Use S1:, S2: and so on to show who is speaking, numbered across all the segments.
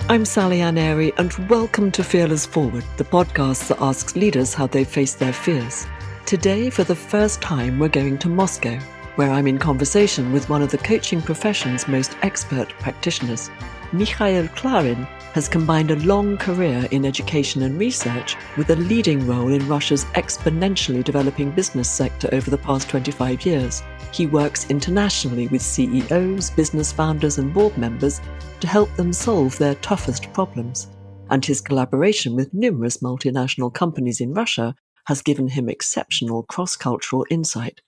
S1: I'm Sally Ann Airy, and welcome to Fearless Forward, the podcast that asks leaders how they face their fears. Today, for the first time, we're going to Moscow, where I'm in conversation with one of the coaching profession's most expert practitioners. Mikhail Klarin has combined a long career in education and research with a leading role in Russia's exponentially developing business sector over the past 25 years. He works internationally with CEOs, business founders, and board members to help them solve their toughest problems. And his collaboration with numerous multinational companies in Russia has given him exceptional cross-cultural insight.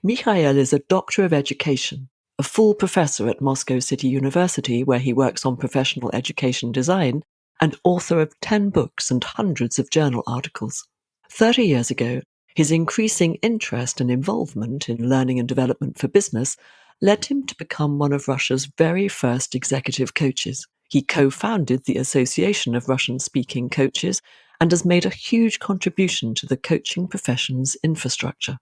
S1: Mikhail is a doctor of education, a full professor at Moscow City University, where he works on professional education design, and author of 10 books and hundreds of journal articles. 30 years ago, his increasing interest and involvement in learning and development for business led him to become one of Russia's very first executive coaches. He co-founded the Association of Russian-Speaking Coaches and has made a huge contribution to the coaching profession's infrastructure.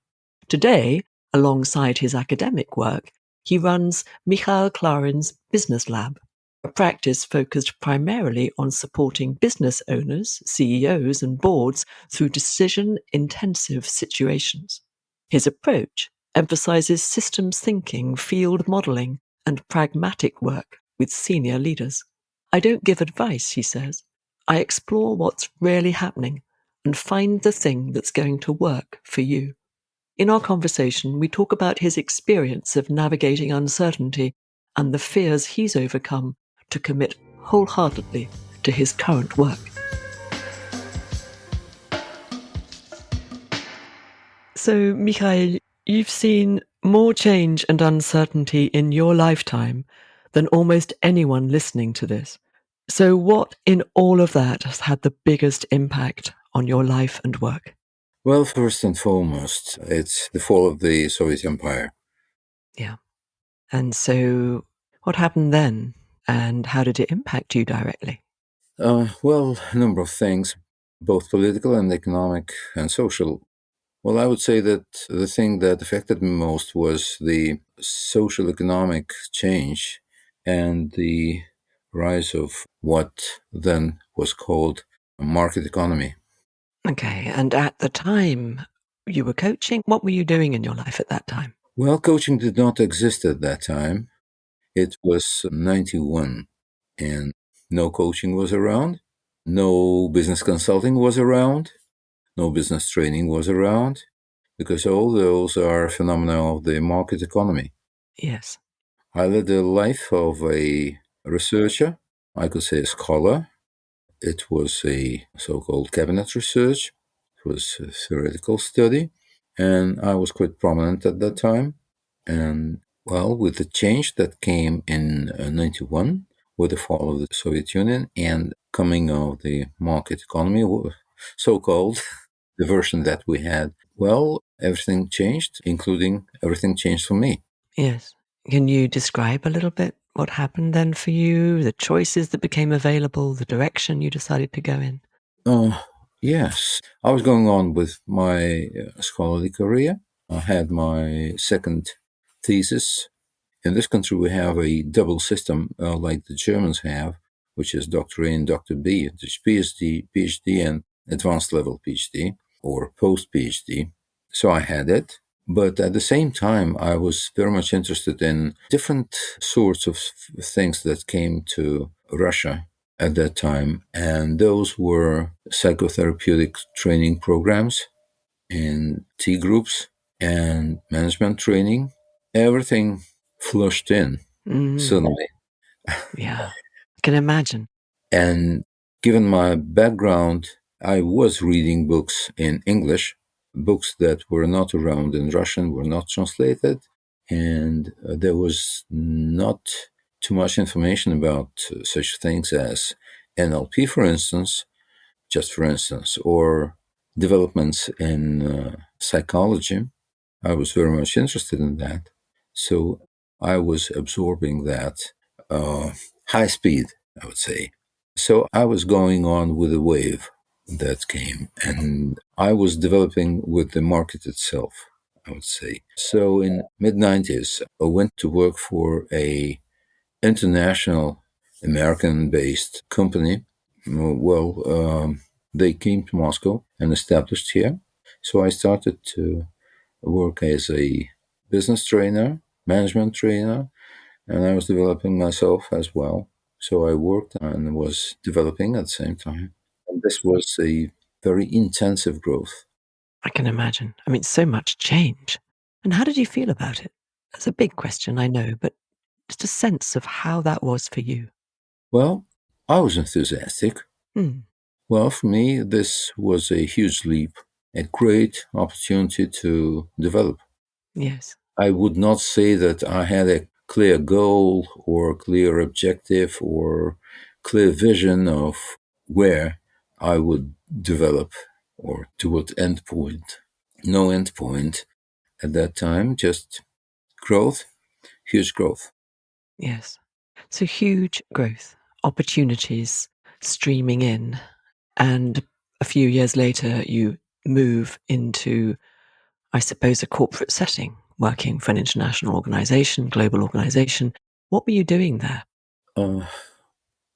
S1: Today, alongside his academic work, he runs Mikhail Klarin's Business Lab, a practice focused primarily on supporting business owners, CEOs, and boards through decision-intensive situations. His approach emphasizes systems thinking, field modeling, and pragmatic work with senior leaders. I don't give advice, he says. I explore what's really happening and find the thing that's going to work for you. In our conversation, we talk about his experience of navigating uncertainty and the fears he's overcome to commit wholeheartedly to his current work. So, Mikhail, you've seen more change and uncertainty in your lifetime than almost anyone listening to this. So what in all of that has had the biggest impact on your life and work?
S2: Well, first and foremost, it's the fall of the Soviet Empire.
S1: Yeah. And so what happened then, and how did it impact you directly?
S2: Well, a number of things, both political and economic and social. Well, I would say that the thing that affected me most was the social economic change and the rise of what then was called a market economy.
S1: Okay. And at the time you were coaching, what were you doing in your life at that time?
S2: Well, coaching did not exist at that time. It was 91, and no coaching was around. No business consulting was around, no business training was around, because all those are phenomena of the market economy.
S1: Yes.
S2: I led the life of a researcher, I could say a scholar. It was a so-called cabinet research. It was a theoretical study, and I was quite prominent at that time. And well, with the change that came in 91, with the fall of the Soviet Union and coming of the market economy, so-called, the version that we had, well, everything changed, including everything changed for me.
S1: Yes. Can you describe a little bit what happened then for you, the choices that became available, the direction you decided to go in?
S2: Uh, yes, I was going on with my scholarly career. I had my second thesis. In this country, we have a double system like the Germans have, which is Doctor A and Doctor B, which is PhD, and advanced level PhD or post PhD. So I had it. But at the same time, I was very much interested in different sorts of things that came to Russia at that time. And those were psychotherapeutic training programs and T groups and management training. Everything flushed in suddenly.
S1: Yeah. I can imagine.
S2: And given my background, I was reading books in English, books that were not around in Russian, were not translated, and there was not too much information about such things as NLP, for instance, just for instance, or developments in psychology. I was very much interested in that. So I was absorbing that high speed, I would say. So I was going on with the wave that came, and I was developing with the market itself, I would say. So in mid 90s, I went to work for a international American-based company. Well, they came to Moscow and established here. So I started to work as a business trainer, management trainer, and I was developing myself as well. So I worked and was developing at the same time. And this was a very intensive growth.
S1: I can imagine. I mean, so much change. And how did you feel about it? That's a big question, I know, but just a sense of how that was for you.
S2: Well, I was enthusiastic.
S1: Hmm.
S2: Well, for me, this was a huge leap, a great opportunity to develop.
S1: Yes.
S2: I would not say that I had a clear goal or clear objective or clear vision of where I would develop or to what end point. No end point at that time, just growth, huge growth.
S1: Yes. So huge growth, opportunities streaming in. And a few years later, you move into, I suppose, a corporate setting, working for an international organization, global organization. What were you doing there?
S2: Uh,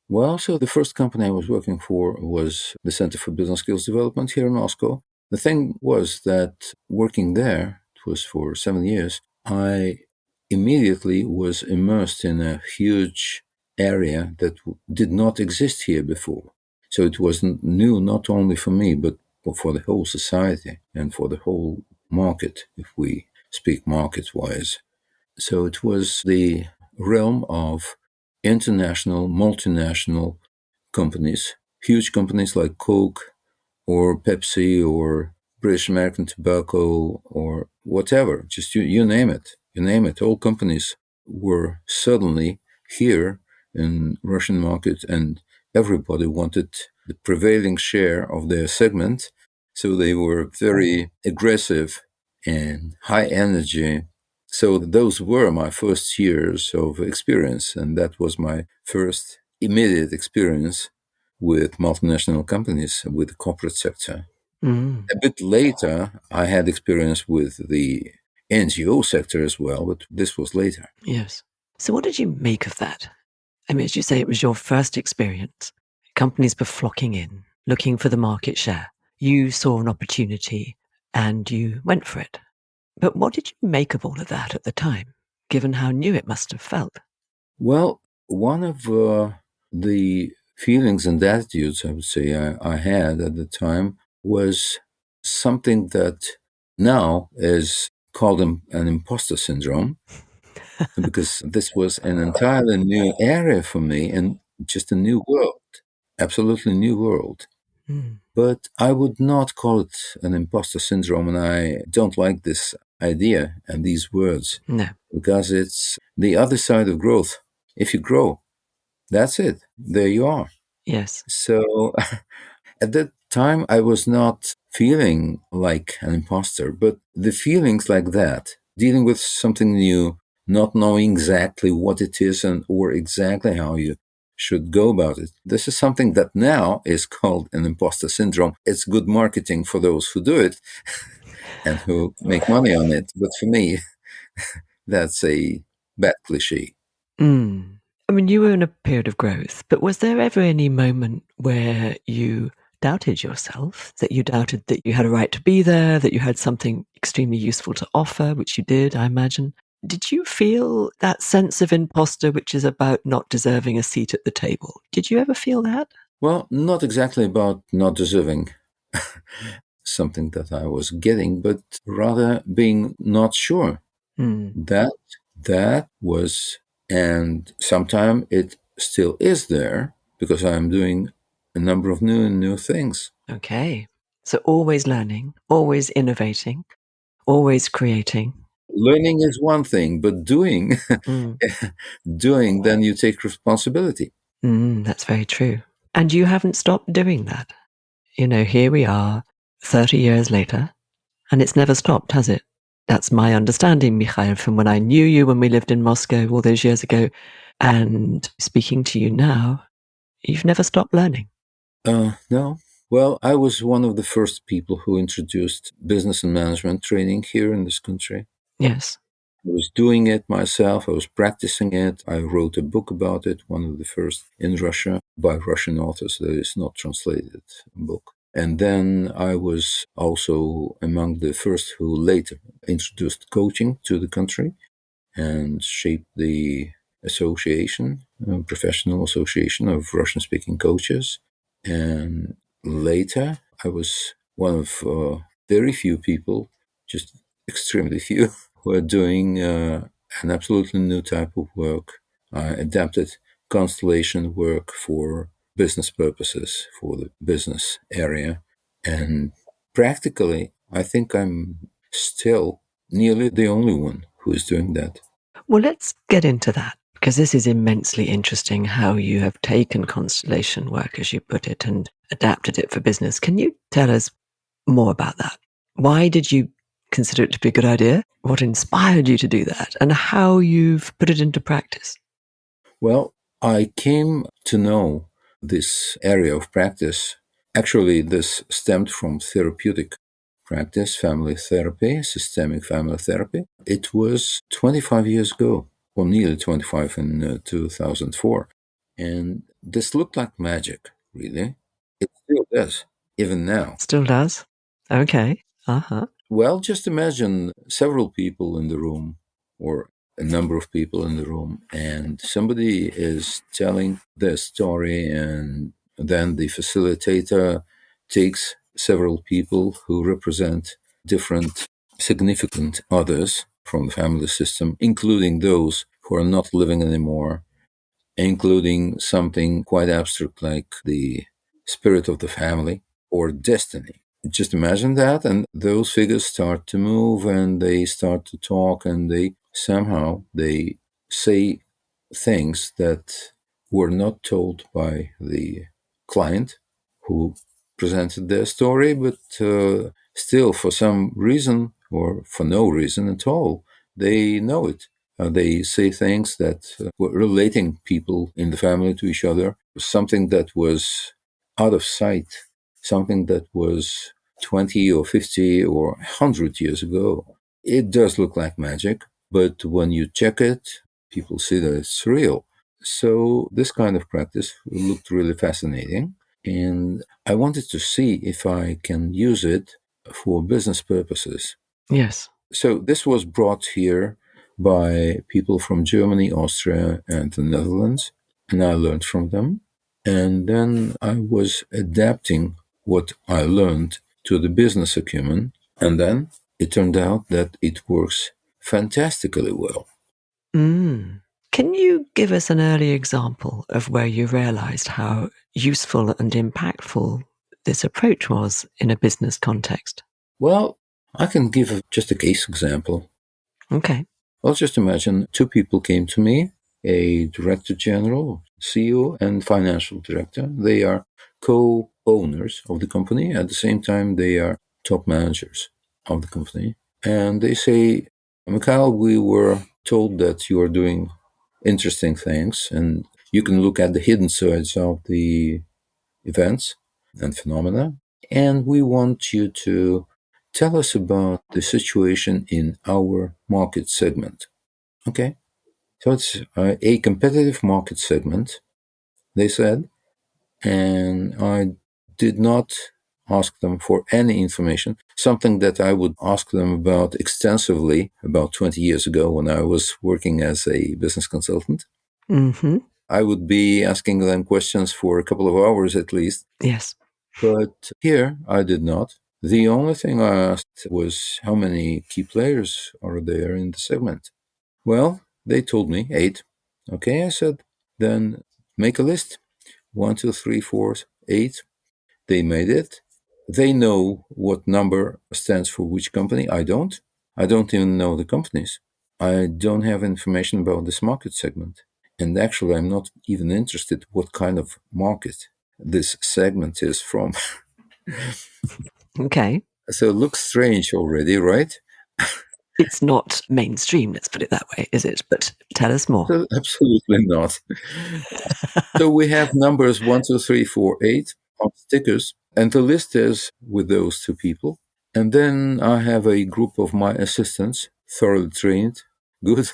S2: Well, so the first company I was working for was the Center for Business Skills Development here in Moscow. The thing was that working there, it was for 7 years, I immediately was immersed in a huge area that did not exist here before. So it was new not only for me, but for the whole society and for the whole market, if we speak market wise. So it was the realm of international, multinational companies, huge companies like Coke or Pepsi or British American Tobacco or whatever, just you name it. You name it. All companies were suddenly here in Russian market and everybody wanted the prevailing share of their segment. So they were very aggressive and high energy. So those were my first years of experience, and that was my first immediate experience with multinational companies, with the corporate sector.
S1: Mm,
S2: A bit later, I had experience with the NGO sector as well, but this was later.
S1: yes. So, what did you make of that? I mean, as you say, it was your first experience. Companies were flocking in, looking for the market share. You saw an opportunity and you went for it. But what did you make of all of that at the time, given how new it must have felt?
S2: Well, one of the feelings and attitudes I would say I had at the time was something that now is called an imposter syndrome, because this was an entirely new area for me and just a new world, absolutely new world.
S1: Mm,
S2: But I would not call it an imposter syndrome, and I don't like this idea and these words
S1: no,
S2: because it's the other side of growth. If you grow, that's it. There you are.
S1: yes.
S2: So at that time, I was not feeling like an imposter, but the feelings like that, dealing with something new, not knowing exactly what it is and or exactly how you should go about it. This is something that now is called an imposter syndrome. It's good marketing for those who do it and who make money on it. But for me, that's a bad cliche.
S1: Mm. I mean, you were in a period of growth, but was there ever any moment where you doubted yourself, that you doubted that you had a right to be there, that you had something extremely useful to offer, which you did, I imagine? Did you feel that sense of imposter, which is about not deserving a seat at the table? Did you ever feel that?
S2: Well, not exactly about not deserving something that I was getting, but rather being not sure.
S1: Mm.
S2: That that was, and sometime it still is there because I'm doing a number of new things.
S1: Okay. So always learning, always innovating, always creating.
S2: Learning is one thing, but doing,
S1: Mm.
S2: doing, then you take responsibility.
S1: Mm, that's very true. And you haven't stopped doing that. You know, here we are 30 years later, and it's never stopped, has it? That's my understanding, Mikhail, from when I knew you when we lived in Moscow all those years ago. And speaking to you now, you've never stopped learning.
S2: No. Well, I was one of the first people who introduced business and management training here in this country.
S1: Yes.
S2: I was doing it myself. I was practicing it. I wrote a book about it, one of the first in Russia by Russian authors that is not translated book. And then I was also among the first who later introduced coaching to the country and shaped the association, professional association of Russian speaking coaches. And later, I was one of very few people, just extremely few, who are doing an absolutely new type of work. I adapted Constellation work for business purposes, for the business area. And practically, I think I'm still nearly the only one who is doing that.
S1: Well, let's get into that because this is immensely interesting how you have taken constellation work, as you put it, and adapted it for business. Can you tell us more about that? Why did you consider it to be a good idea? What inspired you to do that? And how you've put it into practice?
S2: Well, I came to know this area of practice. Actually, this stemmed from therapeutic practice, family therapy, systemic family therapy. It was 25 years ago, or nearly 25 in 2004. And this looked like magic, really. It still does, even now.
S1: Still does? Okay. Uh huh.
S2: Well, just imagine several people in the room, or a number of people in the room, and somebody is telling their story, and then the facilitator takes several people who represent different significant others from the family system, including those who are not living anymore, including something quite abstract like the spirit of the family or destiny. Just imagine that, and those figures start to move and they start to talk, and they somehow they say things that were not told by the client who presented their story, but still, for some reason or for no reason at all, they know it. They say things that were relating people in the family to each other, something that was out of sight, something that was 20 or 50 or 100 years ago. It does look like magic, but when you check it, people see that it's real. So this kind of practice looked really fascinating. And I wanted to see if I can use it for business purposes.
S1: Yes.
S2: So this was brought here by people from Germany, Austria, and the Netherlands, and I learned from them. And then I was adapting what I learned to the business acumen, and then it turned out that it works fantastically well.
S1: Mm. Can you give us an early example of where you realized how useful and impactful this approach was in a business context?
S2: Well, I can give just a case example.
S1: Okay.
S2: Well, just imagine two people came to me, a director general, CEO, and financial director. They are co owners of the company. At the same time, they are top managers of the company. And they say, Mikhail, we were told that you are doing interesting things, and you can look at the hidden sides of the events and phenomena. And we want you to tell us about the situation in our market segment. Okay. So it's a competitive market segment, they said, and I did not ask them for any information, something that I would ask them about extensively about 20 years ago when I was working as a business consultant.
S1: Mm-hmm.
S2: I would be asking them questions for a couple of hours at least,
S1: Yes.
S2: but here I did not. The only thing I asked was how many key players are there in the segment. Well, they told me eight. Okay, I said, then make a list. One, two, three, four, eight. They made it. They know what number stands for which company. I don't. I don't even know the companies. I don't have information about this market segment. And actually, I'm not even interested what kind of market this segment is from.
S1: Okay.
S2: So it looks strange already, right?
S1: It's not mainstream, let's put it that way, is it? But tell us more.
S2: So absolutely not. So we have numbers one, two, three, four, eight on stickers, and the list is with those two people. And then I have a group of my assistants, thoroughly trained, good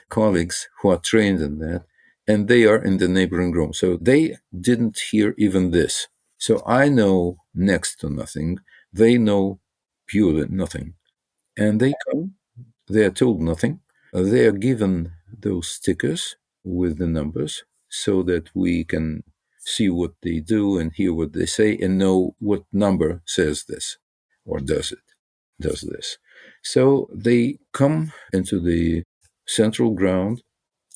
S2: colleagues who are trained in that, and they are in the neighboring room. So they didn't hear even this. So I know next to nothing. They know purely nothing. And they come, they are told nothing. They are given those stickers with the numbers so that we can see what they do and hear what they say and know what number says this or does this. So they come into the central ground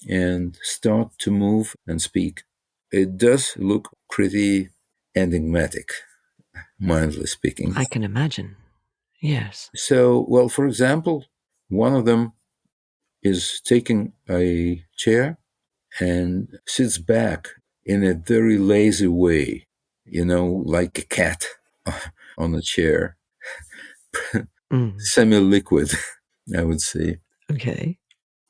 S2: and start to move and speak. It does look pretty enigmatic, mildly speaking.
S1: I can imagine. Yes.
S2: So, well, for example, one of them is taking a chair and sits back in a very lazy way, like a cat on a chair,
S1: Mm.
S2: semi liquid, I would say.
S1: Okay.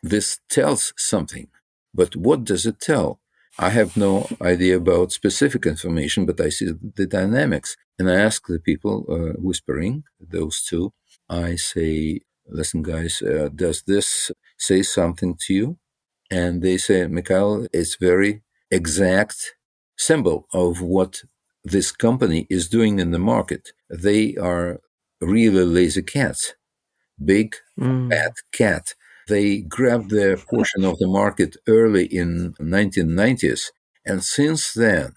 S2: This tells something. But what does it tell? I have no idea about specific information, but I see the dynamics. And I ask the people whispering, those two, I say, listen, guys, does this say something to you? And they say, Mikhail, it's very exact symbol of what this company is doing in the market. They are really lazy cats, big fat
S1: Mm.
S2: cat. They grabbed their portion of the market early in 1990s, and since then,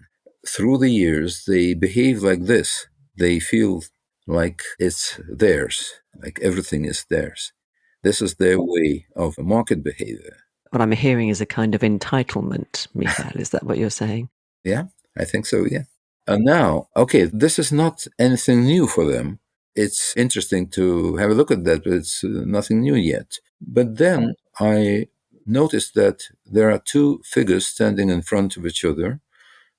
S2: through the years, they behave like this. They feel like it's theirs, like everything is theirs. This is their way of market behavior.
S1: What I'm hearing is a kind of entitlement, Mikhail. Is that what you're saying?
S2: Yeah, I think so. Yeah. And now, okay, this is not anything new for them. It's interesting to have a look at that, but it's nothing new yet. But then I noticed that there are two figures standing in front of each other,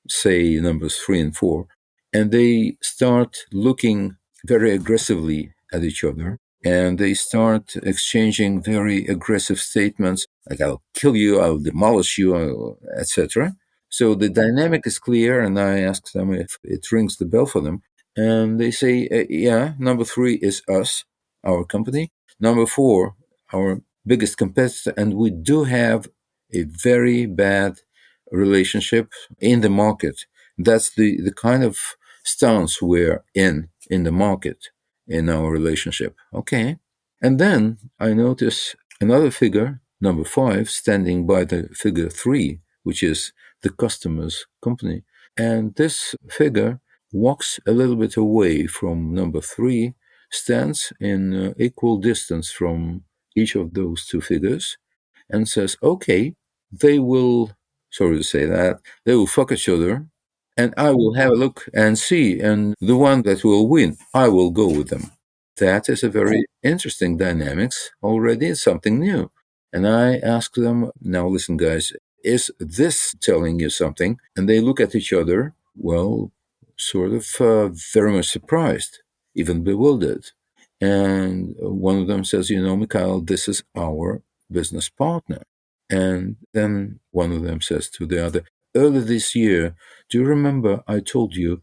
S2: say numbers 3 and 4, and they start looking very aggressively at each other. And they start exchanging very aggressive statements like, I'll kill you, I'll demolish you, etc. So the dynamic is clear, and I ask them if it rings the bell for them. And they say, yeah, number 3 is us, our company. Number 4, our biggest competitor. And we do have a very bad relationship in the market. That's the kind of stance we're in the market in our relationship. Okay. And then I notice another figure, number 5, standing by the figure 3, which is the customer's company. And this figure walks a little bit away from number 3, stands in equal distance from each of those two figures, and says, okay, they will, sorry to say that, they will fuck each other, and I will have a look and see. And the one that will win, I will go with them. That is a very interesting dynamics already. It's something new. And I ask them, now listen, guys, is this telling you something? And they look at each other, well, sort of very much surprised, even bewildered. And one of them says, Mikhail, this is our business partner. And then one of them says to the other, earlier this year, do you remember I told you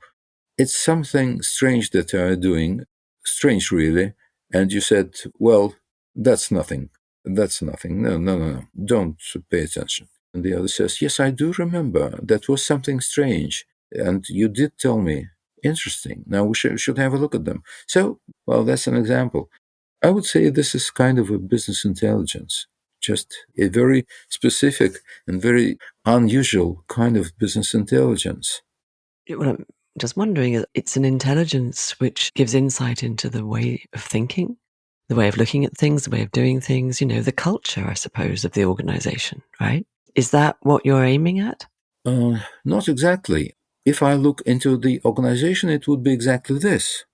S2: it's something strange that they are doing, strange really. And you said, well, that's nothing. That's nothing. No, no, no, no. Don't pay attention. And the other says, yes, I do remember. That was something strange. And you did tell me. Interesting. Now we should have a look at them. So, well, that's an example. I would say this is kind of a business intelligence, just a very specific and very unusual kind of business intelligence.
S1: What I'm just wondering is it's an intelligence which gives insight into the way of thinking, the way of looking at things, the way of doing things, the culture, I suppose, of the organization, right? Is that what you're aiming at?
S2: Not exactly. If I look into the organization, it would be exactly this.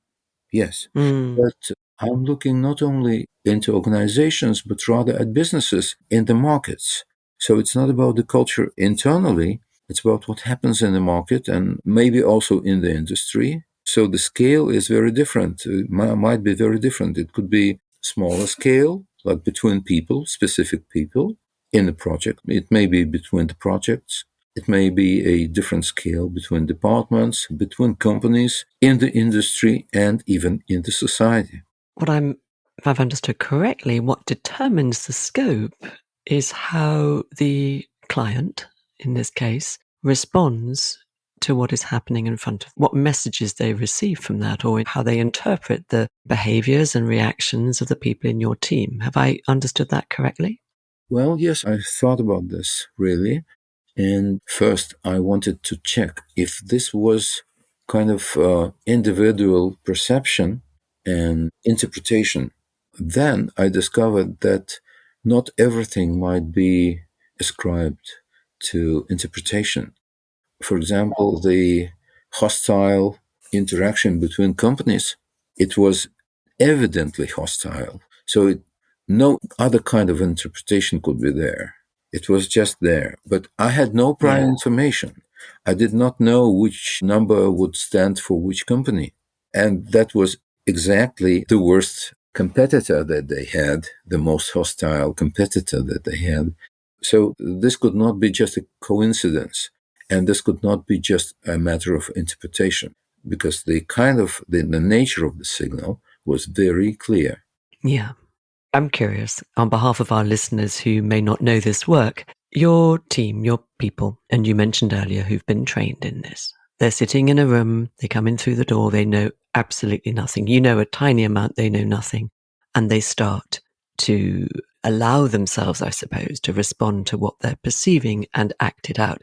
S2: Yes.
S1: Mm.
S2: But I'm looking not only into organizations, but rather at businesses in the markets. So it's not about the culture internally, it's about what happens in the market and maybe also in the industry. So the scale is very different. It might be very different. It could be smaller scale, like between people, specific people in the project. It may be between the projects. It may be a different scale between departments, between companies, in the industry, and even in the society.
S1: What I'm if I've understood correctly, what determines the scope is how the client, in this case, responds to what is happening in front of what messages they receive from that, or how they interpret the behaviors and reactions of the people in your team. Have I understood that correctly?
S2: Well, yes, I thought about this really. And first, I wanted to check if this was kind of individual perception and interpretation. Then I discovered that not everything might be ascribed to interpretation. For example, the hostile interaction between companies, it was evidently hostile. So no other kind of interpretation could be there. It was just there. But I had no prior
S1: Yeah.
S2: information. I did not know which number would stand for which company. And that was exactly the worst competitor that they had, the most hostile competitor that they had. So this could not be just a coincidence. And this could not be just a matter of interpretation because the nature of the signal was very clear.
S1: Yeah. I'm curious, on behalf of our listeners who may not know this work, your team, your people, and you mentioned earlier who've been trained in this, they're sitting in a room, they come in through the door, they know absolutely nothing. You know a tiny amount, they know nothing. And they start to allow themselves, I suppose, to respond to what they're perceiving and act it out.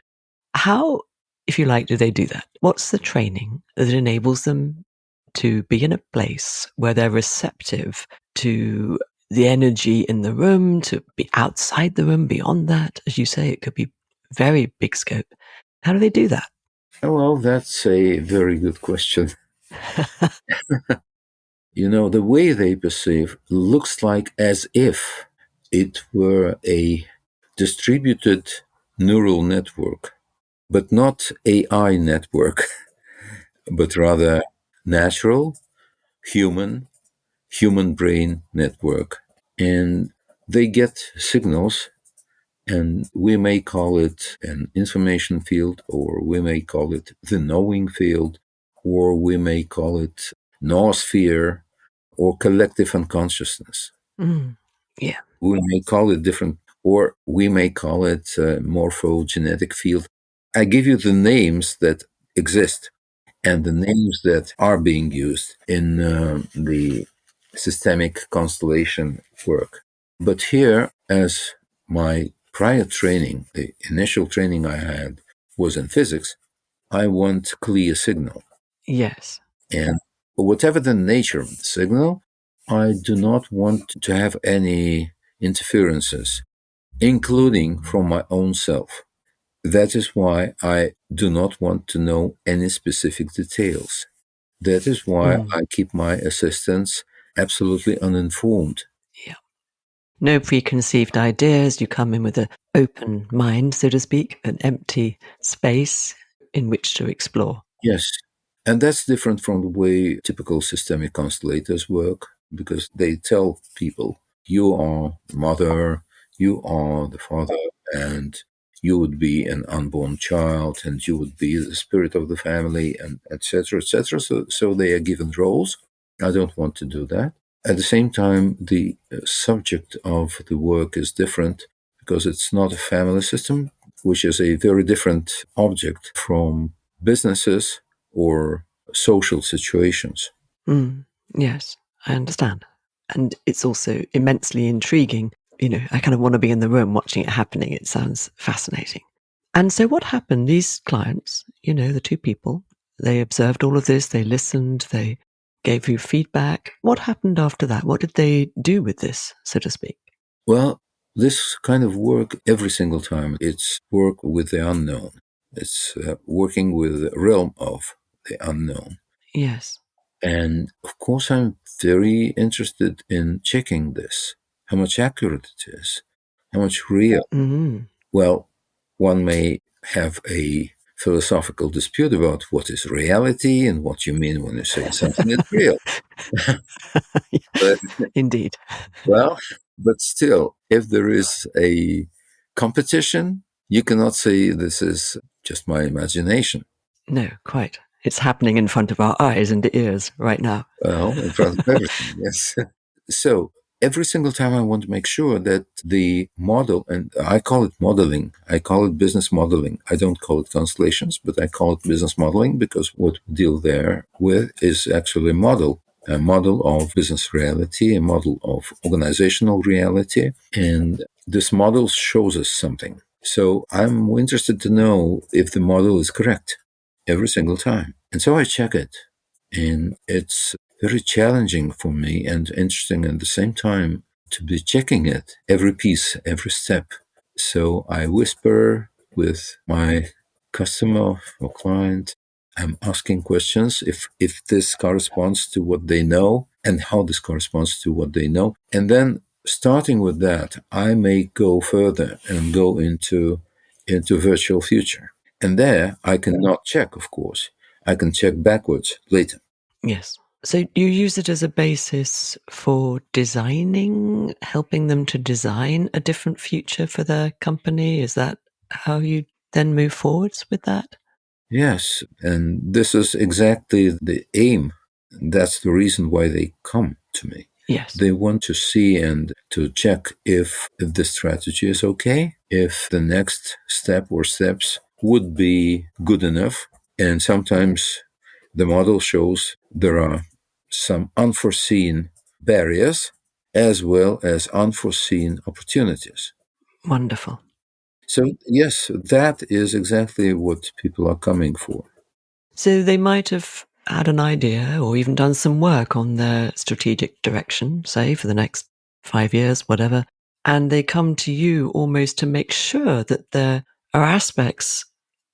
S1: How, if you like, do they do that? What's the training that enables them to be in a place where they're receptive to the energy in the room, to be outside the room, beyond that? As you say, it could be very big scope. How do they do that?
S2: Well, that's a very good question. The way they perceive looks like as if it were a distributed neural network, but not AI network, but rather natural, human, human brain network. And they get signals, and we may call it an information field, or we may call it the knowing field, or we may call it noosphere or collective unconsciousness.
S1: Mm, yeah.
S2: We may call it different, or we may call it morphogenetic field. I give you the names that exist and the names that are being used in the systemic constellation work. But here, as my prior training, the initial training I had was in physics, I want clear signal.
S1: Yes.
S2: And whatever the nature of the signal, I do not want to have any interferences, including from my own self. That is why I do not want to know any specific details. That is why
S1: Mm,
S2: I keep my assistants absolutely uninformed.
S1: yeah. No preconceived ideas. You come in with an open mind, so to speak, an empty space in which to explore.
S2: Yes. And that's different from the way typical systemic constellators work because they tell people, you are the mother, you are the father, and you would be an unborn child, and you would be the spirit of the family, and etc., etc. So they are given roles. I don't want to do that. At the same time, the subject of the work is different because it's not a family system, which is a very different object from businesses or social situations.
S1: Mm, yes, I understand. And it's also immensely intriguing. I kind of want to be in the room watching it happening. It sounds fascinating. And so, what happened? These clients, the two people, they observed all of this, they listened, they gave you feedback. What happened after that? What did they do with this, so to speak?
S2: Well, this kind of work, every single time, it's work with the unknown. It's working with the realm of the unknown.
S1: Yes.
S2: And of course, I'm very interested in checking this, how much accurate it is, how much real.
S1: Mm.
S2: Well, one may have a philosophical dispute about what is reality and what you mean when you say something is real. But,
S1: Indeed.
S2: well, but still, if there is a competition, you cannot say this is just my imagination.
S1: No, quite. It's happening in front of our eyes and ears right now.
S2: Well, in front of everything, yes. So every single time I want to make sure that the model, and I call it modeling, I call it business modeling. I don't call it constellations, but I call it business modeling because what we deal there with is actually a model of business reality, a model of organizational reality. And this model shows us something. So I'm interested to know if the model is correct every single time. And so I check it. And it's very challenging for me and interesting at the same time to be checking it every piece, every step. So I whisper with my customer or client. I'm asking questions if this corresponds to what they know and how this corresponds to what they know. And then starting with that, I may go further and go into virtual future. And there I cannot check, of course. I can check backwards later.
S1: Yes. So you use it as a basis for designing, helping them to design a different future for their company? Is that how you then move forwards with that?
S2: Yes, and this is exactly the aim. That's the reason why they come to me.
S1: Yes.
S2: They want to see and to check if the strategy is okay, if the next step or steps would be good enough. And sometimes the model shows there are some unforeseen barriers as well as unforeseen opportunities.
S1: Wonderful.
S2: So, yes, that is exactly what people are coming for.
S1: So they might have had an idea or even done some work on their strategic direction, say for the next 5 years, whatever, and they come to you almost to make sure that there are aspects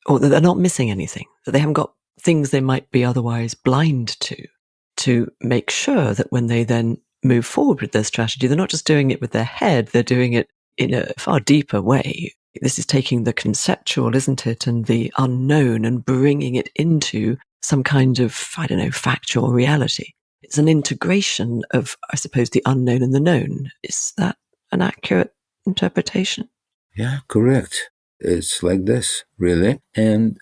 S1: or that they're not missing anything, that they haven't got things they might be otherwise blind to make sure that when they then move forward with their strategy, they're not just doing it with their head, they're doing it in a far deeper way. This is taking the conceptual, isn't it, and the unknown and bringing it into some kind of, I don't know, factual reality. It's an integration of, I suppose, the unknown and the known. Is that an accurate interpretation?
S2: Yeah, correct. It's like this, really. And,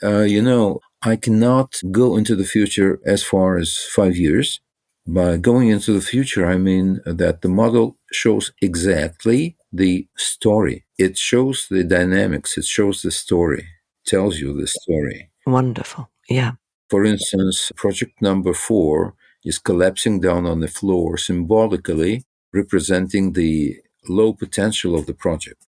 S2: I cannot go into the future as far as 5 years. By going into the future, I mean that the model shows exactly the story. It shows the dynamics. It shows the story, tells you the story.
S1: Wonderful. Yeah.
S2: For instance, project number 4 is collapsing down on the floor, symbolically representing the low potential of the project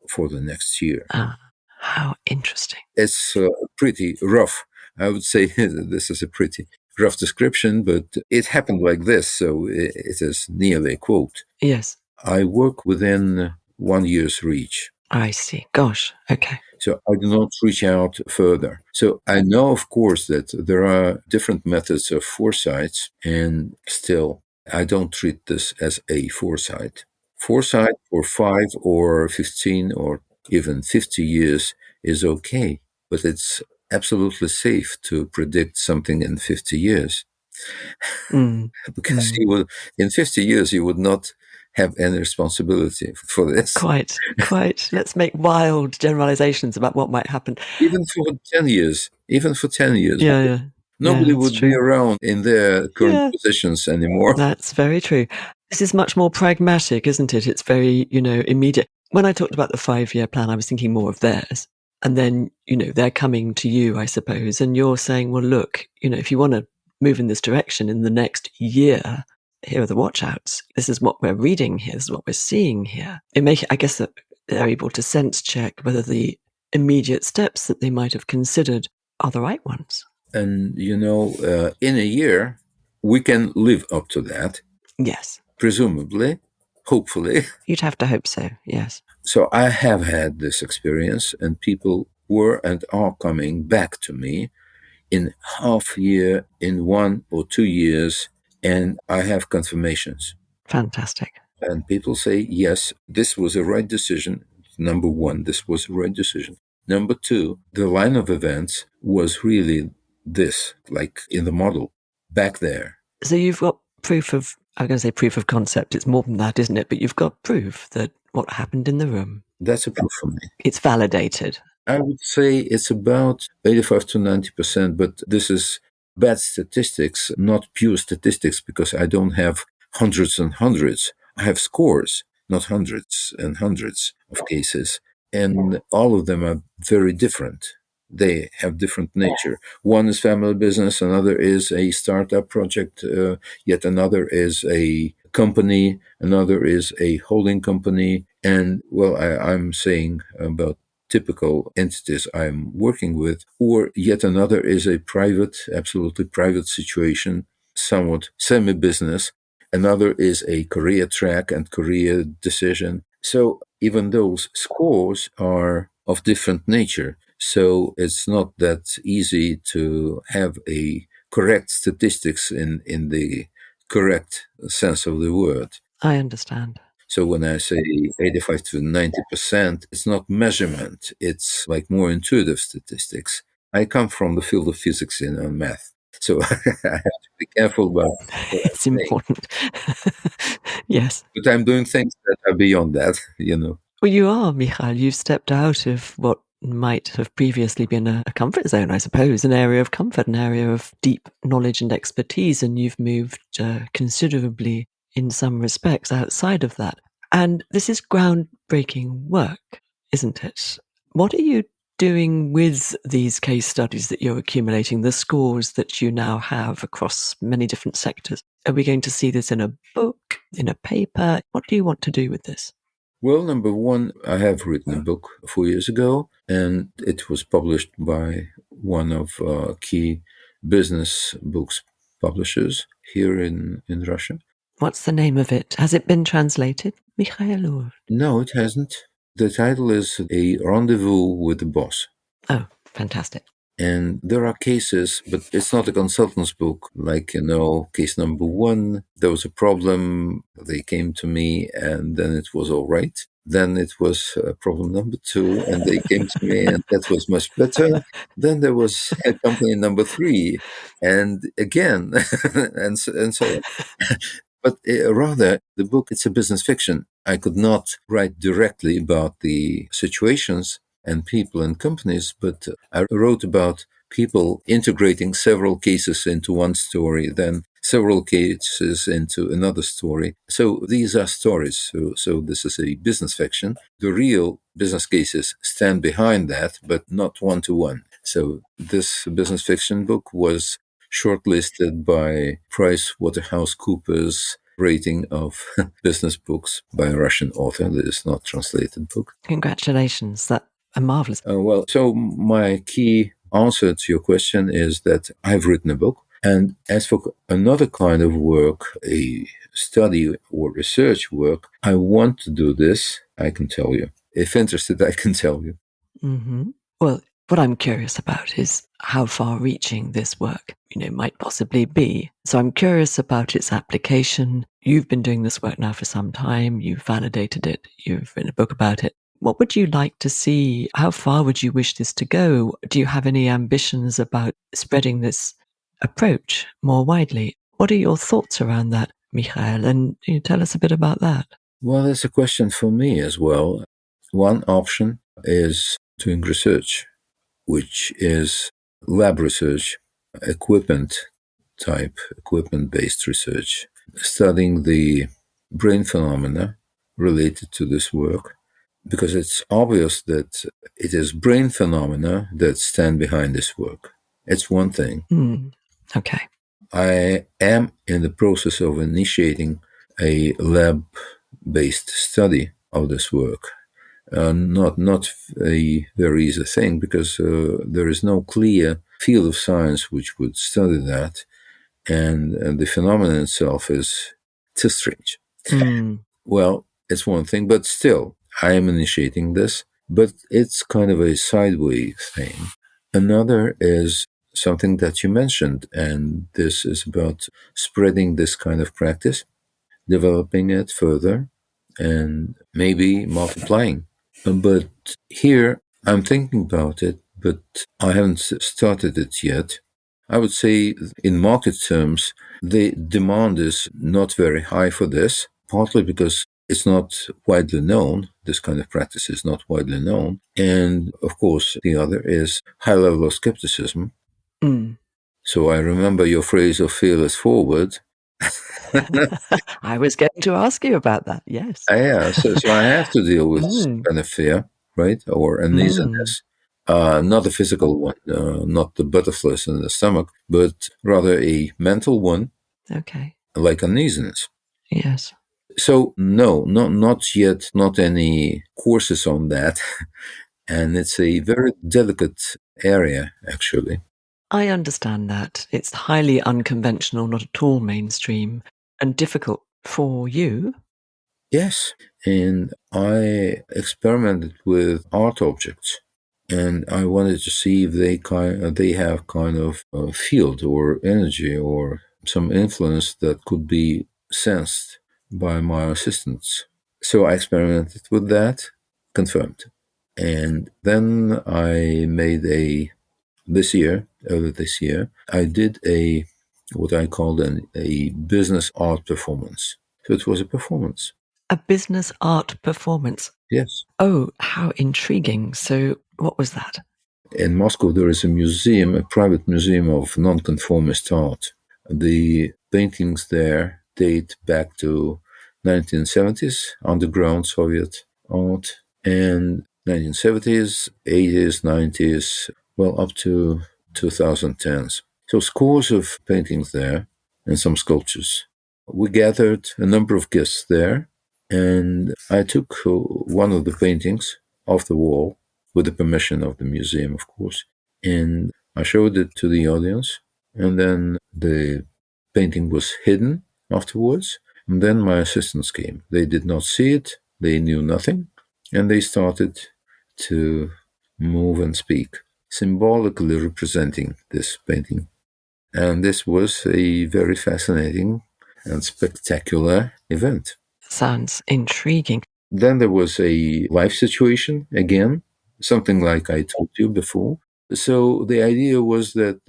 S2: for the next year.
S1: Ah, how interesting.
S2: It's pretty rough. I would say this is a pretty rough description, but it happened like this, so it is nearly a quote.
S1: Yes,
S2: I work within 1 year's reach.
S1: I see. Gosh. Okay.
S2: So I do not reach out further. So I know, of course, that there are different methods of foresight, and still, I don't treat this as a foresight. Foresight for 5 or 15 or even 50 years is okay, but it's absolutely safe to predict something in 50 years
S1: Mm,
S2: because
S1: mm.
S2: you will, in 50 years, you would not have any responsibility for this.
S1: Quite, quite. Let's make wild generalizations about what might happen.
S2: Even for 10 years,
S1: Yeah,
S2: because
S1: yeah. Yeah,
S2: nobody
S1: that's
S2: would be
S1: true.
S2: around in their current
S1: Yeah,
S2: positions anymore.
S1: that's very true. This is much more pragmatic, isn't it? It's very, immediate. When I talked about the 5 year plan, I was thinking more of theirs. And then, they're coming to you, I suppose, and you're saying, well, look, if you want to move in this direction in the next year, here are the watchouts. This is what we're reading here. This is what we're seeing here. I guess that they're able to sense check whether the immediate steps that they might have considered are the right ones.
S2: And, in a year, we can live up to that,
S1: Yes.
S2: presumably, hopefully.
S1: You'd have to hope so. Yes.
S2: So I have had this experience, and people were and are coming back to me in half year, in 1 or 2 years, and I have confirmations.
S1: Fantastic.
S2: And people say, yes, this was a right decision. Number one, this was a right decision. Number two, the line of events was really this, like in the model back there.
S1: So you've got proof of, I'm going to say proof of concept. It's more than that, isn't it? But you've got proof that what happened in the room,
S2: That's a proof for me.
S1: it's validated.
S2: I would say it's about 85 to 90%, but this is bad statistics, not pure statistics, because I don't have hundreds and hundreds. I have scores, not hundreds and hundreds of cases. And all of them are very different. They have different nature. One is family business, another is a startup project, yet another is a company, another is a holding company. And well, I'm saying about typical entities I'm working with, or yet another is a private, absolutely private situation, somewhat semi business. Another is a career track and career decision. So even those scores are of different nature. So it's not that easy to have a correct statistics in the correct sense of the word.
S1: I understand.
S2: So when I say 85 to 90%, it's not measurement. It's like more intuitive statistics. I come from the field of physics and math. So I have to be careful about what I
S1: It's
S2: say.
S1: important. Yes.
S2: But I'm doing things that are beyond that, you know.
S1: Well, you are, Mikhail. You've stepped out of what might have previously been a comfort zone, I suppose, an area of comfort, an area of deep knowledge and expertise, and you've moved considerably in some respects outside of that. And this is groundbreaking work, isn't it? What are you doing with these case studies that you're accumulating, the scores that you now have across many different sectors? Are we going to see this in a book, in a paper? What do you want to do with this?
S2: Well, number one, I have written a book 4 years ago, and it was published by one of key business books publishers here in Russia.
S1: What's the name of it? Has it been translated, Mikhail? Or?
S2: No, it hasn't. The title is A Rendezvous with the Boss.
S1: Oh, fantastic.
S2: And there are cases, but it's not a consultant's book. Like, case number one, there was a problem. They came to me and then it was all right. Then it was problem number two, and they came to me and that was much better. Then there was company number three, and again, and so on. But rather, the book, it's a business fiction. I could not write directly about the situations and people and companies, but I wrote about people integrating several cases into one story, then several cases into another story. So these are stories. So this is a business fiction. The real business cases stand behind that, but not one to one. So this business fiction book was shortlisted by PricewaterhouseCoopers rating of business books by a Russian author. This is not translated book.
S1: Congratulations. That's marvelous.
S2: So my key answer to your question is that I've written a book. And as for another kind of work, a study or research work, I want to do this, I can tell you. If interested, I can tell you.
S1: Mm-hmm. Well, what I'm curious about is how far reaching this work, might possibly be. So I'm curious about its application. You've been doing this work now for some time. You've validated it. You've written a book about it. What would you like to see? How far would you wish this to go? Do you have any ambitions about spreading this approach more widely? What are your thoughts around that, Mikhail? And tell us a bit about that.
S2: Well, that's a question for me as well. One option is doing research, which is lab research, equipment type, equipment based research, studying the brain phenomena related to this work, because it's obvious that it is brain phenomena that stand behind this work. It's one thing.
S1: Okay.
S2: I am in the process of initiating a lab based study of this work. Not a very easy thing, because there is no clear field of science which would study that, and the phenomenon itself is too strange. Well, it's one thing, but still, I am initiating this, but it's kind of a sideways thing. Another is something that you mentioned, and this is about spreading this kind of practice, developing it further, and maybe multiplying. But here, I'm thinking about it, but I haven't started it yet. I would say, in market terms, the demand is not very high for this, partly because it's not widely known. This kind of practice is not widely known. And of course, the other is high level of skepticism.
S1: Mm.
S2: So I remember your phrase of fearless forward.
S1: I was going to ask you about that. Yes.
S2: Yeah, so I have to deal with some
S1: Mm,
S2: kind of fear, right? Or
S1: mm,
S2: uneasiness. Not a physical one, not the butterflies in the stomach, but rather a mental one,
S1: okay.
S2: like uneasiness.
S1: Yes.
S2: So no, not yet, not any courses on that. And it's a very delicate area, actually.
S1: I understand that. It's highly unconventional, not at all mainstream, and difficult for you.
S2: Yes. And I experimented with art objects, and I wanted to see if they have kind of a field or energy or some influence that could be sensed by my assistants. So I experimented with that, confirmed. And then I made earlier this year, I did what I called a business art performance. So it was a performance.
S1: A business art performance.
S2: Yes.
S1: Oh, how intriguing. So, what was that?
S2: In Moscow, there is a museum, a private museum of nonconformist art. The paintings there date back to 1970s, underground Soviet art, and 1970s, 80s, 90s, well, up to 2010s. So scores of paintings there and some sculptures. We gathered a number of guests there, and I took one of the paintings off the wall with the permission of the museum, of course. And I showed it to the audience, and then the painting was hidden afterwards. And then my assistants came. They did not see it, they knew nothing, and they started to move and speak, symbolically representing this painting. And this was a very fascinating and spectacular event.
S1: Sounds intriguing.
S2: Then there was a life situation again, something like I told you before. So the idea was that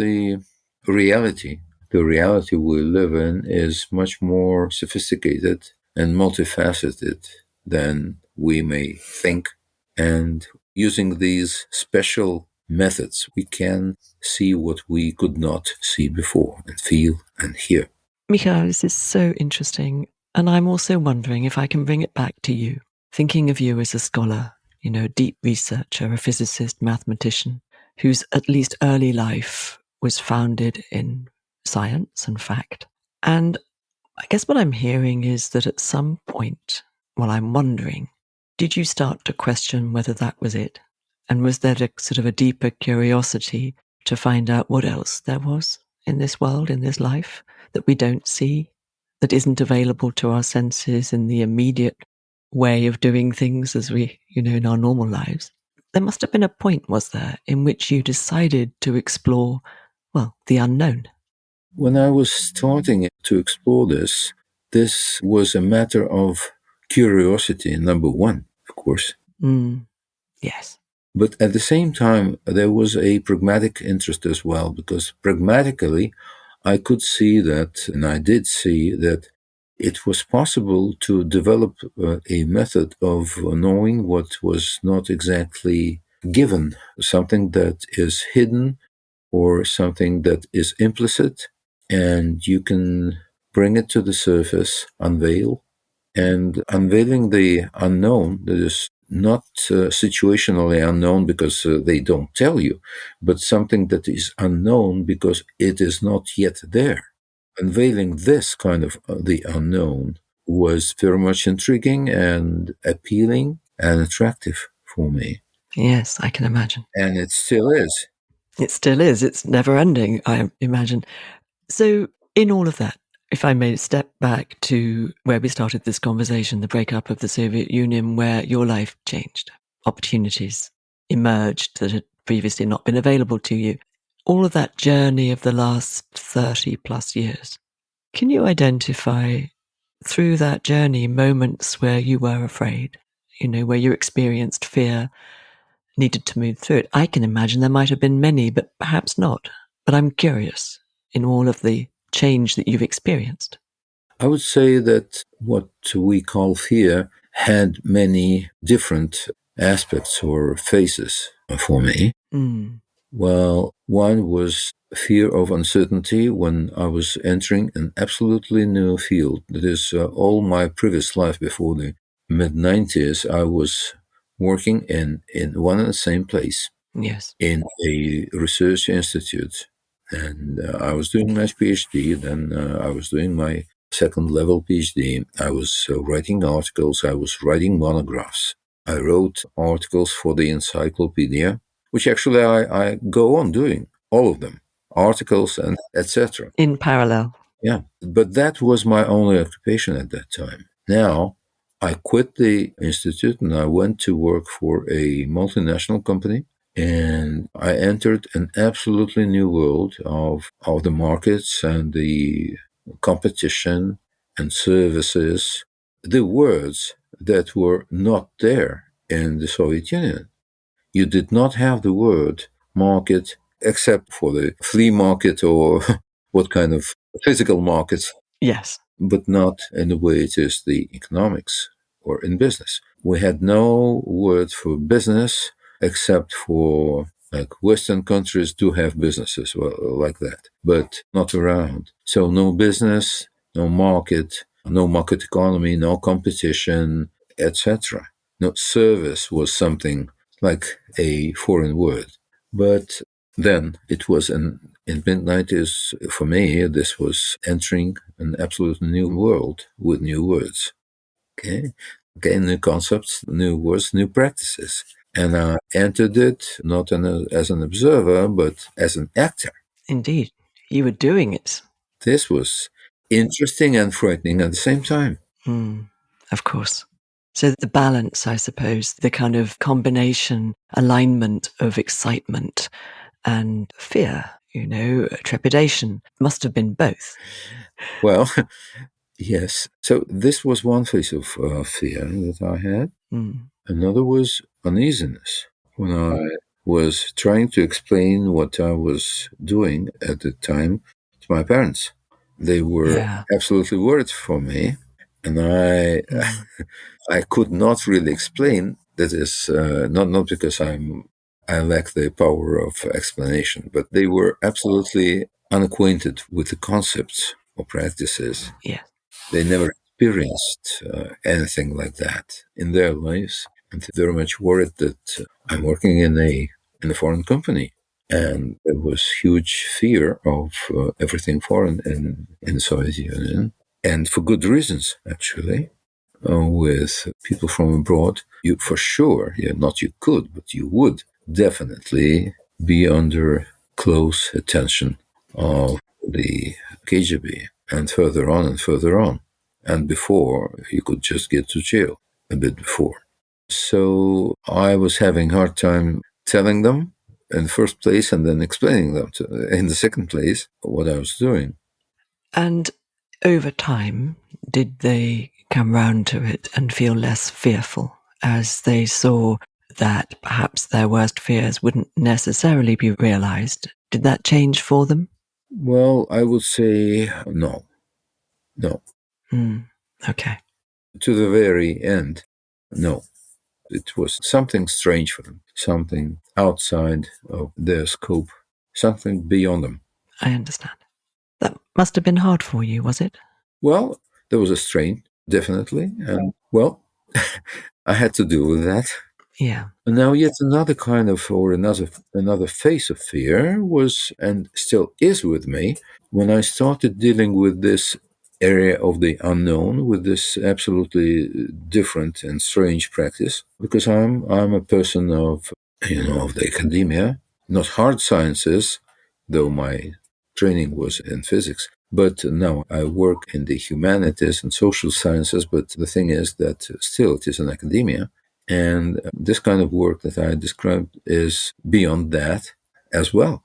S2: reality, the reality we live in, is much more sophisticated and multifaceted than we may think. And using these special methods, we can see what we could not see before and feel and hear.
S1: Mikhail, this is so interesting. And I'm also wondering if I can bring it back to you, thinking of you as a scholar, a deep researcher, a physicist, mathematician, whose at least early life was founded in science and fact. And I guess what I'm hearing is that at some point, well, I'm wondering, did you start to question whether that was it? And was there a sort of a deeper curiosity to find out what else there was in this world, in this life, that we don't see, that isn't available to our senses in the immediate way of doing things as we, in our normal lives? There must have been a point, was there, in which you decided to explore, well, the unknown.
S2: When I was starting to explore this was a matter of curiosity, number one, of course.
S1: Mm, yes.
S2: But at the same time, there was a pragmatic interest as well, because pragmatically, I could see that, and I did see that it was possible to develop a method of knowing what was not exactly given, something that is hidden or something that is implicit, and you can bring it to the surface, unveil, and unveiling the unknown that is not situationally unknown because they don't tell you, but something that is unknown because it is not yet there. Unveiling this kind of the unknown was very much intriguing and appealing and attractive for me.
S1: Yes, I can imagine.
S2: And it still is.
S1: It still is. It's never ending, I imagine. So, in all of that, if I may step back to where we started this conversation, the breakup of the Soviet Union, where your life changed, opportunities emerged that had previously not been available to you, all of that journey of the last 30 plus years, can you identify through that journey moments where you were afraid, where you experienced fear, needed to move through it? I can imagine there might have been many, but perhaps not. But I'm curious in all of the change that you've experienced.
S2: I would say that what we call fear had many different aspects or phases for me.
S1: Mm.
S2: Well, one was fear of uncertainty when I was entering an absolutely new field. That is, all my previous life before the mid 90s, I was working in one and the same place
S1: Yes.
S2: in a research institute. And I was doing my PhD, then I was doing my second level PhD. I was writing articles, I was writing monographs. I wrote articles for the encyclopedia, which actually I go on doing, all of them, articles and etc.
S1: In parallel.
S2: Yeah, but that was my only occupation at that time. Now, I quit the institute and I went to work for a multinational company, and I entered an absolutely new world of the markets and the competition and services, the words that were not there in the Soviet Union. You did not have the word market except for the flea market or what kind of physical market,
S1: Yes.
S2: but not in the way it is the economics or in business. We had no word for business except for like Western countries do have businesses like that, but not around. So no business, no market, no market economy, no competition, etc. No service was something like a foreign word. But then it was in mid 90s for me. This was entering an absolutely new world with new words. Okay, okay, new concepts, new words, new practices, and I entered it not as an observer but as an actor.
S1: Indeed. You were doing it.
S2: This was interesting and frightening at the same time.
S1: Of course. So the balance, I suppose, the kind of combination, alignment of excitement and fear, trepidation must have been both.
S2: Well, yes. So this was one phase of fear that I had.
S1: Mm.
S2: Another was uneasiness when I was trying to explain what I was doing at the time to my parents. They were
S1: Yeah.
S2: absolutely worried for me, and I
S1: Mm.
S2: I could not really explain. That is not because I lack the power of explanation, but they were absolutely unacquainted with the concepts or practices.
S1: Yeah.
S2: They never experienced anything like that in their lives, and they're very much worried that I'm working in a foreign company, and there was huge fear of everything foreign in the Soviet Union, and for good reasons actually. With people from abroad, you for sure, yeah, not you could, but you would definitely be under close attention of the KGB and further on and further on. And before, you could just get to jail a bit before. So I was having a hard time telling them in the first place and then explaining them in the second place what I was doing.
S1: And over time, did they come round to it and feel less fearful as they saw that perhaps their worst fears wouldn't necessarily be realized? Did that change for them?
S2: Well, I would say no, no.
S1: Mm. Okay.
S2: To the very end, no. It was something strange for them, something outside of their scope, something beyond them.
S1: I understand. That must have been hard for you, was it?
S2: Well, there was a strain, definitely. And, well, I had to deal with that.
S1: Yeah.
S2: And now, yet another kind of, or another phase of fear was, and still is with me, when I started dealing with this area of the unknown, with this absolutely different and strange practice, because I'm a person of of the academia, not hard sciences, though my training was in physics. But now I work in the humanities and social sciences. But the thing is that still it is an academia. And this kind of work that I described is beyond that as well,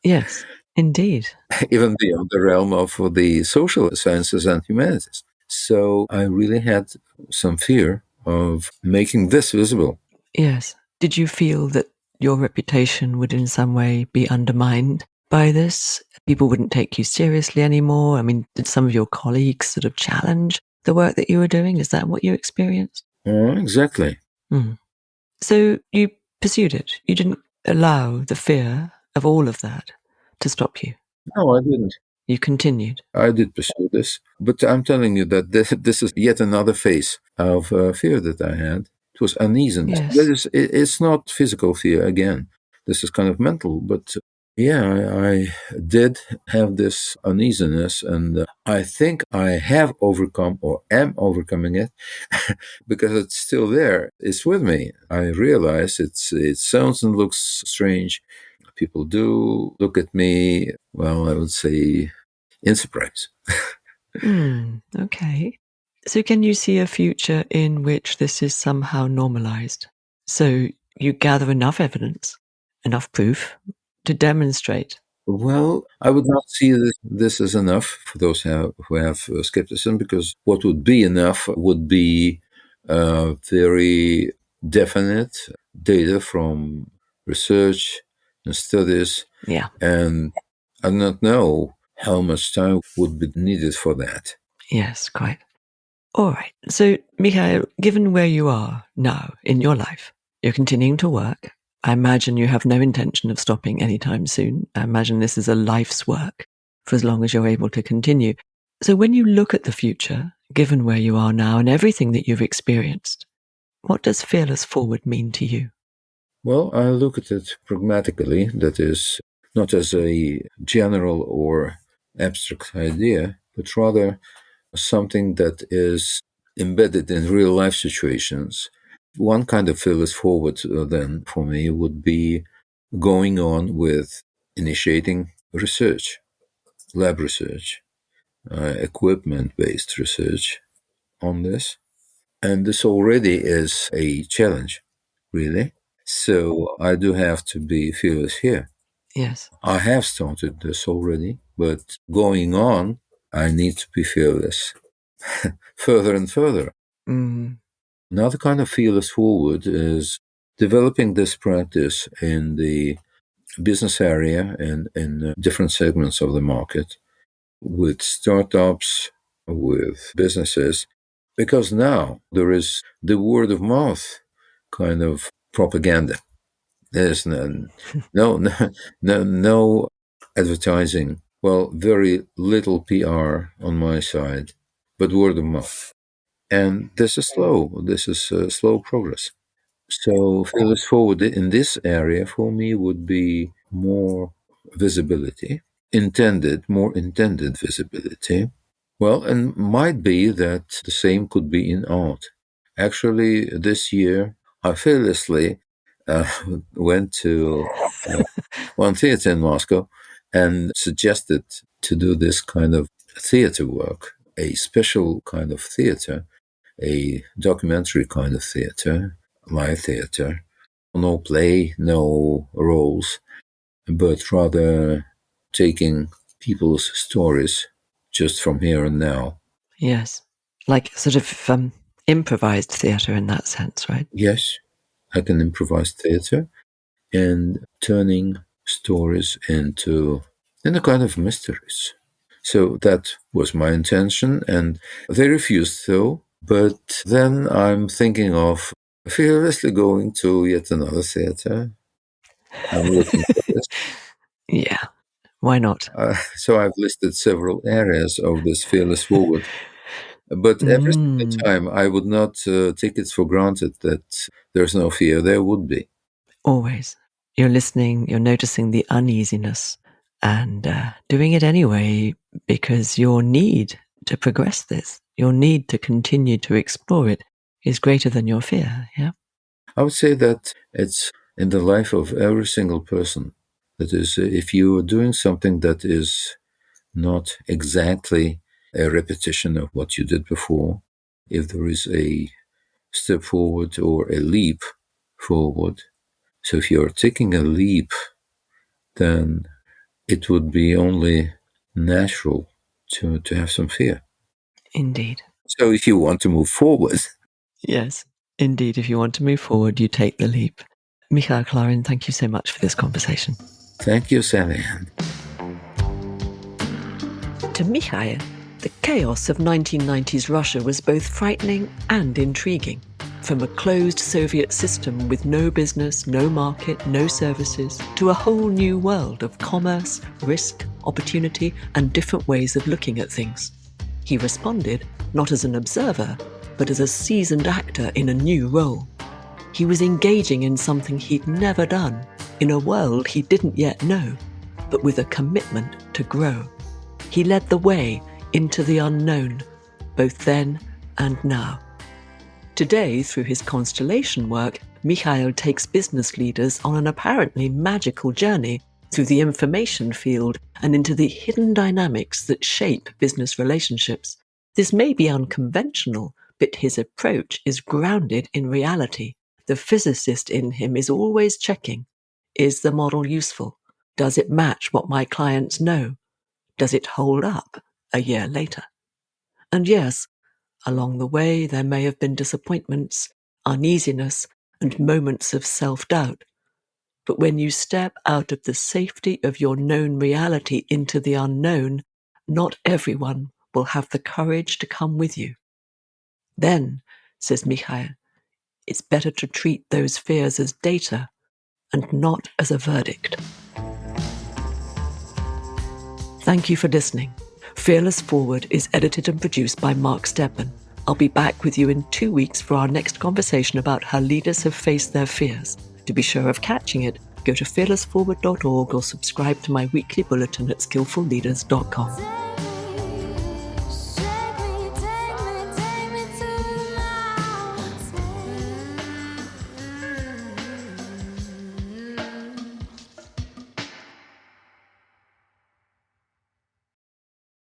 S1: Yes, indeed.
S2: even beyond the realm of the social sciences and humanities. So I really had some fear of making this visible.
S1: Yes. Did you feel that your reputation would in some way be undermined by this? People wouldn't take you seriously anymore? I mean, did some of your colleagues sort of challenge the work that you were doing? Is that what you experienced?
S2: Exactly.
S1: Mm. So you pursued it. You didn't allow the fear of all of that to stop you?
S2: No, I didn't.
S1: You continued.
S2: I did pursue this, but I'm telling you that this is yet another phase of fear that I had. It was uneasiness.
S1: Yes.
S2: It's not physical fear again. This is kind of mental, but yeah, I did have this uneasiness, and I think I have overcome or am overcoming it because it's still there. It's with me. I realize it sounds and looks strange. People do look at me, well, I would say in surprise.
S1: Okay. So can you see a future in which this is somehow normalized? So you gather enough evidence, enough proof to demonstrate.
S2: Well, I would not see this as enough for those who have skepticism, because what would be enough would be very definite data from research and studies,
S1: Yeah.
S2: and I do not know how much time would be needed for that.
S1: Yes, quite. All right. So, Mikhail, given where you are now in your life, you're continuing to work. I imagine you have no intention of stopping anytime soon. I imagine this is a life's work for as long as you're able to continue. So, when you look at the future, given where you are now and everything that you've experienced, what does fearless forward mean to you?
S2: Well, I look at it pragmatically, that is, not as a general or abstract idea, but rather something that is embedded in real life situations. One kind of fearless forward, then, for me, would be going on with initiating research, lab research, equipment based research on this. And this already is a challenge, really. So I do have to be fearless here.
S1: Yes.
S2: I have started this already, but going on, I need to be fearless further and further.
S1: Mm,
S2: Another kind of fearless forward is developing this practice in the business area and in different segments of the market with startups, with businesses, because now there is the word of mouth kind of propaganda. There's no advertising. Well, very little PR on my side, but word of mouth. And this is slow. This is slow progress. So fearless forward in this area for me would be more visibility, more intended visibility. Well, and might be that the same could be in art. Actually, this year I fearlessly uh, went to one theater in Moscow and suggested to do this kind of theater work, a special kind of theater, a documentary kind of theater, live theater. No play, no roles, but rather taking people's stories just from here and now.
S1: yes. Like sort of improvised theatre in that sense, right?
S2: Yes, I can improvise theater and turning stories into kind of mysteries. So that was my intention, and they refused though. But then I'm thinking of fearlessly going to yet another theater. I'm looking for this.
S1: Yeah. Why not?
S2: So I've listed several areas of this fearless forward. But every single
S1: Mm.
S2: time, I would not take it for granted that there's no fear. There would be.
S1: Always. You're listening, you're noticing the uneasiness and doing it anyway because your need to progress this, your need to continue to explore it is greater than your fear. Yeah.
S2: I would say that it's in the life of every single person. That is, if you are doing something that is not exactly a repetition of what you did before, if there is a step forward or a leap forward, so if you're taking a leap, then it would be only natural to have some fear.
S1: Indeed.
S2: So if you want to move forward,
S1: Yes. Indeed. If you want to move forward, you take the leap. Mikhail Klarin, thank you so much for this conversation.
S2: thank you, Sally.
S1: To Mikhail, the chaos of 1990s Russia was both frightening and intriguing. From a closed Soviet system with no business, no market, no services, to a whole new world of commerce, risk, opportunity, and different ways of looking at things. He responded not as an observer, but as a seasoned actor in a new role. He was engaging in something he'd never done, in a world he didn't yet know, but with a commitment to grow. He led the way into the unknown, both then and now. Today, through his Constellation work, Mikhail takes business leaders on an apparently magical journey through the information field and into the hidden dynamics that shape business relationships. This may be unconventional, but his approach is grounded in reality. The physicist in him is always checking, is the model useful? Does it match what my clients know? Does it hold up a year later? And yes, along the way there may have been disappointments, uneasiness, and moments of self-doubt. But when you step out of the safety of your known reality into the unknown, not everyone will have the courage to come with you. Then, says Mikhail, it's better to treat those fears as data and not as a verdict. Thank you for listening. Fearless Forward is edited and produced by Mark Steppen. I'll be back with you in 2 weeks for our next conversation about how leaders have faced their fears. To be sure of catching it, go to fearlessforward.org or subscribe to my weekly bulletin at skillfulleaders.com.